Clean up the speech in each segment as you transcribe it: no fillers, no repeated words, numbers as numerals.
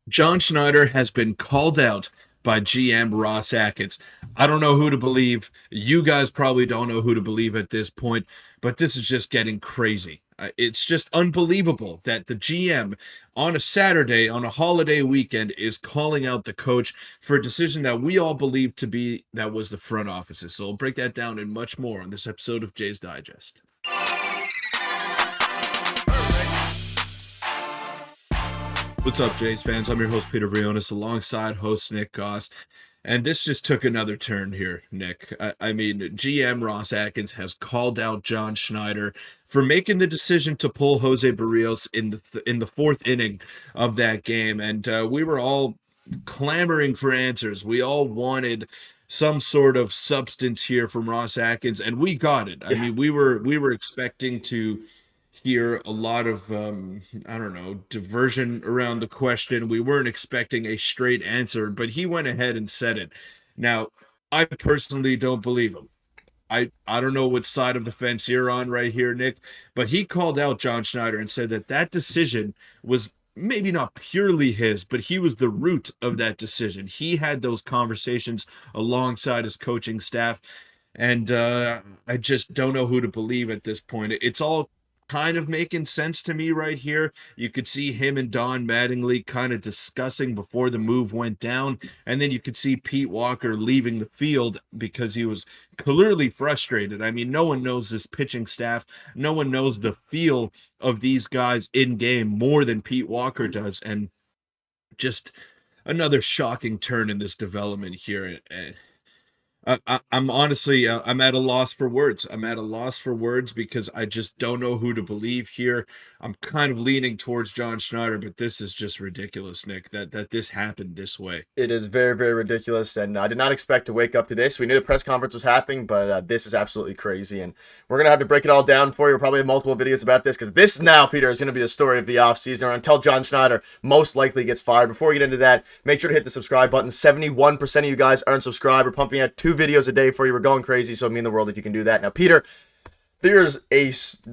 John Schneider has been called out by GM Ross Atkins. I don't know who to believe. You guys probably don't know who to believe at this point, but this is just getting crazy. It's just unbelievable that the GM on a Saturday, on a holiday weekend, is calling out the coach for a decision that we all believe to be that was the front office's. So we'll break that down and much more on this episode of Jay's Digest. What's up, Jays fans? I'm your host, Peter Vryonis, alongside host Nick Gosse. And this just took another turn here, Nick. I mean, GM Ross Atkins has called out John Schneider for making the decision to pull Jose Berrios in the fourth inning of that game, and we were all clamoring for answers. We all wanted some sort of substance here from Ross Atkins, and we got it. I Yeah, mean, we were expecting to hear a lot of I don't know, diversion around the question. We weren't expecting a straight answer, but he went ahead and said it. Now, I personally don't believe him. I don't know what side of the fence you're on right here, Nick, but he called out John Schneider and said that that decision was maybe not purely his, but he was the root of that decision. He had those conversations alongside his coaching staff, and I just don't know who to believe at this point. It's all kind of making sense to me right here. You could see him and Don Mattingly kind of discussing before the move went down, and then you could see Pete Walker leaving the field because he was clearly frustrated. I mean, no one knows this pitching staff. No one knows the feel of these guys in game more than Pete Walker does, and just another shocking turn in this development here. I'm honestly, I'm at a loss for words. I'm at a loss for words because I just don't know who to believe here. I'm kind of leaning towards John Schneider, but this is just ridiculous, Nick, that this happened this way. it is very, very ridiculous, and I did not expect to wake up to this. We knew the press conference was happening, but this is absolutely crazy, and we're gonna have to break it all down for you. We'll probably have multiple videos about this because this now, Peter, is gonna be the story of the offseason, or until John Schneider most likely gets fired. Before we get into that, make sure to hit the subscribe button. 71% of you guys aren't subscribed. We're pumping out 2 videos a day for you. We're going crazy, so it mean the world if you can do that. Now, Peter, there's a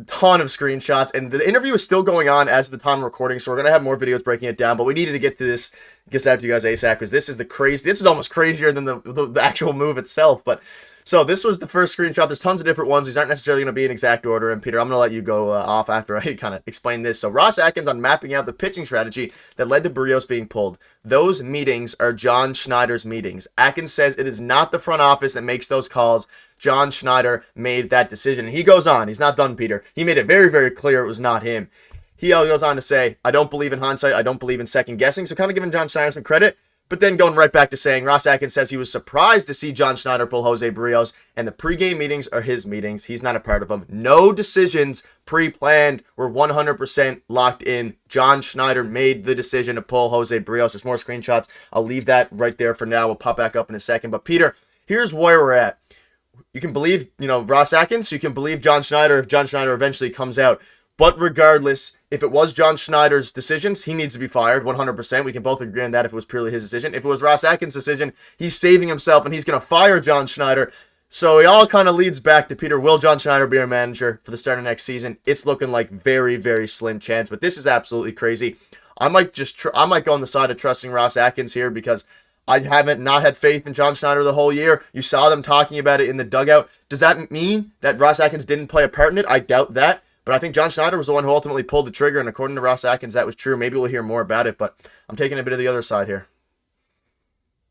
ton of screenshots, and the interview is still going on as the time of recording, so we're going to have more videos breaking it down, but we needed to get to this, get out to you guys ASAP, because this is almost crazier than the actual move itself. But so this was the first screenshot. There's tons of different ones. These aren't necessarily going to be in exact order, and Peter, I'm going to let you go off after I kind of explain this. So Ross Atkins on mapping out the pitching strategy that led to Berrios being pulled. Those meetings are John Schneider's meetings. Atkins says it is not the front office that makes those calls. John Schneider made that decision. And he goes on. He's not done, Peter. He made it very, very clear it was not him. He goes on to say, I don't believe in hindsight. I don't believe in second guessing. So kind of giving John Schneider some credit. But then going right back to saying Ross Atkins says he was surprised to see John Schneider pull Jose Berrios, and the pregame meetings are his meetings. He's not a part of them. No decisions pre-planned were 100% locked in. John Schneider made the decision to pull Jose Berrios. There's more screenshots. I'll leave that right there for now. We'll pop back up in a second. But Peter, here's where we're at. You can believe, Ross Atkins. You can believe John Schneider if John Schneider eventually comes out. But regardless, if it was John Schneider's decisions, he needs to be fired 100%. We can both agree on that if it was purely his decision. If it was Ross Atkins' decision, he's saving himself and he's going to fire John Schneider. So it all kind of leads back to Peter, will John Schneider be our manager for the start of next season? It's looking like very, very slim chance, but this is absolutely crazy. I might go on the side of trusting Ross Atkins here because I haven't not had faith in John Schneider the whole year. You saw them talking about it in the dugout. Does that mean that Ross Atkins didn't play a part in it? I doubt that. But I think John Schneider was the one who ultimately pulled the trigger, and according to Ross Atkins, that was true. Maybe we'll hear more about it, but I'm taking a bit of the other side here.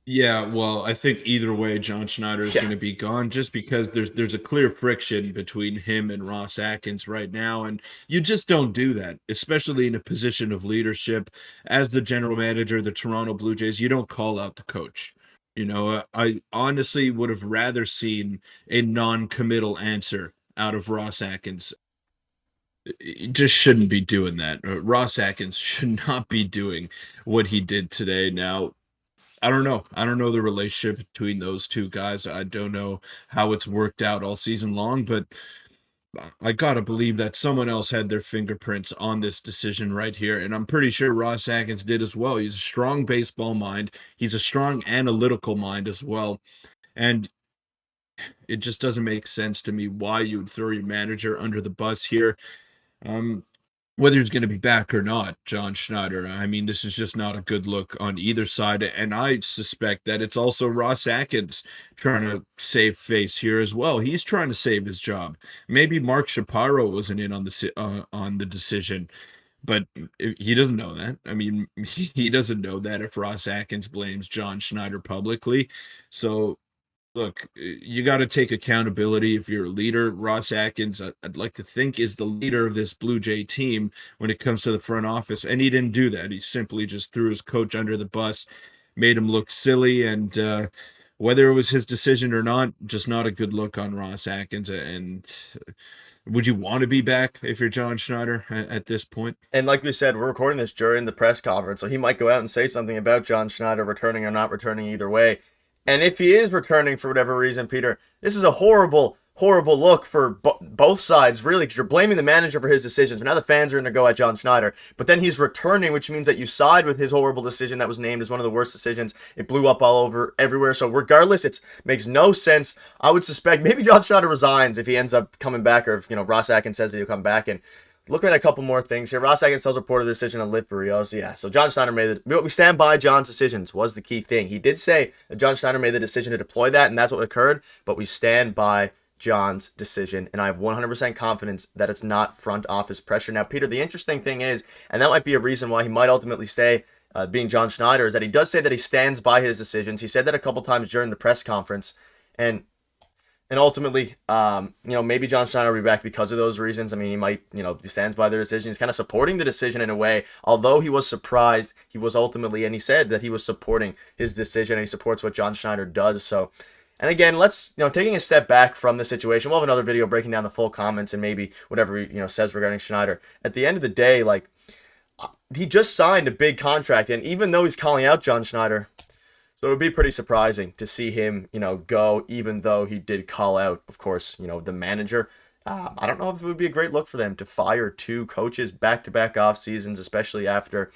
Yeah, well, I think either way, John Schneider is Yeah. going to be gone just because there's a clear friction between him and Ross Atkins right now, and you just don't do that, especially in a position of leadership as the general manager of the Toronto Blue Jays. You don't call out the coach. I honestly would have rather seen a non-committal answer out of Ross Atkins. You just shouldn't be doing that. Ross Atkins should not be doing what he did today. Now, I don't know. I don't know the relationship between those two guys. I don't know how it's worked out all season long, but I gotta believe that someone else had their fingerprints on this decision right here. And I'm pretty sure Ross Atkins did as well. He's a strong baseball mind. He's a strong analytical mind as well. And it just doesn't make sense to me why you would throw your manager under the bus here. Um, whether he's going to be back or not, John Schneider. I mean, this is just not a good look on either side. And I suspect that it's also Ross Atkins trying to save face here as well. He's trying to save his job. Maybe Mark Shapiro wasn't in on the decision, but he doesn't know that. I mean, he doesn't know that if Ross Atkins blames John Schneider publicly. So look, you got to take accountability if you're a leader. Ross Atkins, I'd like to think, is the leader of this Blue Jay team when it comes to the front office, and he didn't do that. He simply just threw his coach under the bus, made him look silly, and whether it was his decision or not, just not a good look on Ross Atkins. And would you want to be back if you're John Schneider at this point? And like we said, we're recording this during the press conference, so he might go out and say something about John Schneider returning or not returning either way. And if he is returning for whatever reason, Peter, this is a horrible, horrible look for both sides, really, because you're blaming the manager for his decisions. Now the fans are going to go at John Schneider, but then he's returning, which means that you side with his horrible decision that was named as one of the worst decisions. It blew up all over everywhere. So regardless, it makes no sense. I would suspect maybe John Schneider resigns if he ends up coming back, or if Ross Atkins says that he'll come back. And looking at a couple more things here. Ross Atkins tells reporter the decision on lift Berrios. Yeah, so John Schneider made it. We stand by John's decisions was the key thing. He did say that John Schneider made the decision to deploy that, and that's what occurred, but we stand by John's decision, and I have 100% confidence that it's not front office pressure. Now, Peter, the interesting thing is, and that might be a reason why he might ultimately stay being John Schneider, is that he does say that he stands by his decisions. He said that a couple times during the press conference, and ultimately, maybe John Schneider will be back because of those reasons. I mean, he might, he stands by their decision. He's kind of supporting the decision in a way. Although he was surprised, he was ultimately, and he said that he was supporting his decision, and he supports what John Schneider does. So, and again, let's, taking a step back from the situation, we'll have another video breaking down the full comments and maybe whatever he, says regarding Schneider. At the end of the day, he just signed a big contract, and even though he's calling out John Schneider, so it would be pretty surprising to see him, go, even though he did call out, of course, the manager. I don't know if it would be a great look for them to fire two coaches back-to-back off seasons, especially after,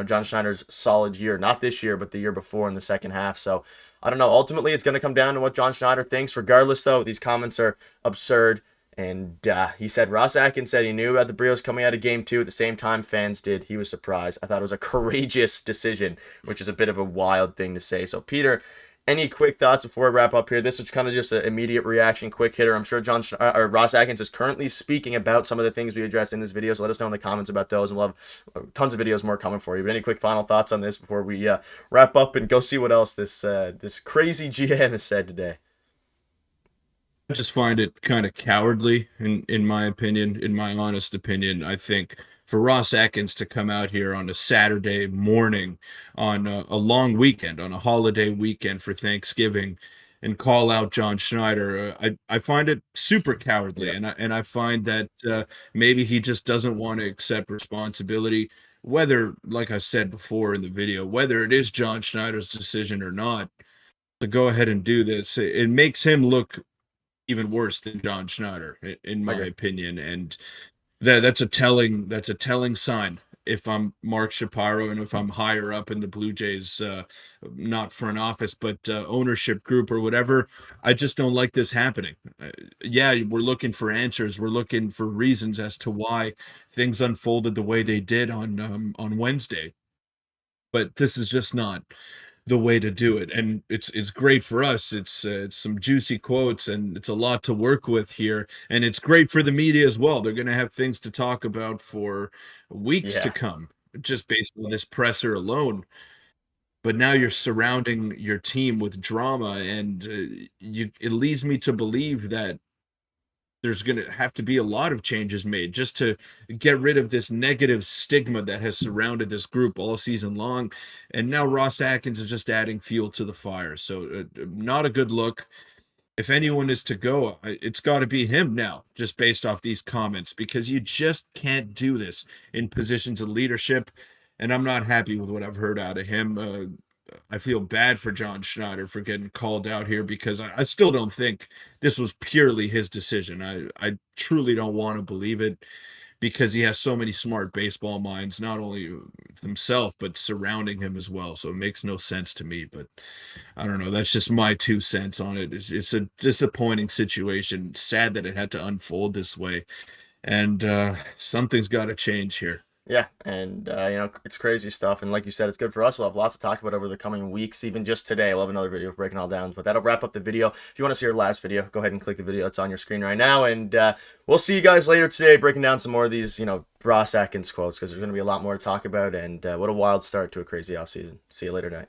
John Schneider's solid year, not this year, but the year before in the second half. So I don't know. Ultimately, it's going to come down to what John Schneider thinks. Regardless, though, these comments are absurd. And he said Ross Atkins said he knew about the Berrios coming out of game 2 at the same time fans did. He was surprised. I thought it was a courageous decision, which is a bit of a wild thing to say. So, Peter, any quick thoughts before we wrap up here? This is kind of just an immediate reaction, quick hitter. I'm sure Ross Atkins is currently speaking about some of the things we addressed in this video, so let us know in the comments about those, and we'll have tons of videos more coming for you. But any quick final thoughts on this before we wrap up and go see what else this crazy GM has said today? I just find it kind of cowardly, in my opinion, in my honest opinion. I think for Ross Atkins to come out here on a Saturday morning, on a long weekend, on a holiday weekend for Thanksgiving, and call out John Schneider, I find it super cowardly, Yeah. and I find that maybe he just doesn't want to accept responsibility. Whether, like I said before in the video, whether it is John Schneider's decision or not to go ahead and do this, it makes him look even worse than John Schneider, in I my agree. opinion. And that's a telling sign if I'm Mark Shapiro and if I'm higher up in the Blue Jays, not front office, but ownership group or whatever. I just don't like this happening. Yeah, we're looking for answers. We're looking for reasons as to why things unfolded the way they did on Wednesday. But this is just not the way to do it, and it's great for us. It's some juicy quotes, and it's a lot to work with here, and it's great for the media as well. They're going to have things to talk about for weeks to Yeah. come, just based on this presser alone. But now you're surrounding your team with drama, and it leads me to believe that there's going to have to be a lot of changes made just to get rid of this negative stigma that has surrounded this group all season long. And now Ross Atkins is just adding fuel to the fire. So, not a good look. If anyone is to go, it's got to be him now, just based off these comments, because you just can't do this in positions of leadership. And I'm not happy with what I've heard out of him. I feel bad for John Schneider for getting called out here, because I still don't think this was purely his decision. I truly don't want to believe it, because he has so many smart baseball minds, not only himself, but surrounding him as well. So it makes no sense to me, but I don't know. That's just my 2 cents on it. It's a disappointing situation. Sad that it had to unfold this way. and something's got to change here. Yeah, and it's crazy stuff, and like you said, it's good for us. We'll have lots to talk about over the coming weeks. Even just today, we'll have another video breaking all down. But that'll wrap up the video. If you want to see our last video, go ahead and click the video. It's on your screen right now, and we'll see you guys later today, breaking down some more of these, Ross Atkins quotes, because there's going to be a lot more to talk about. And what a wild start to a crazy offseason. See you later, night.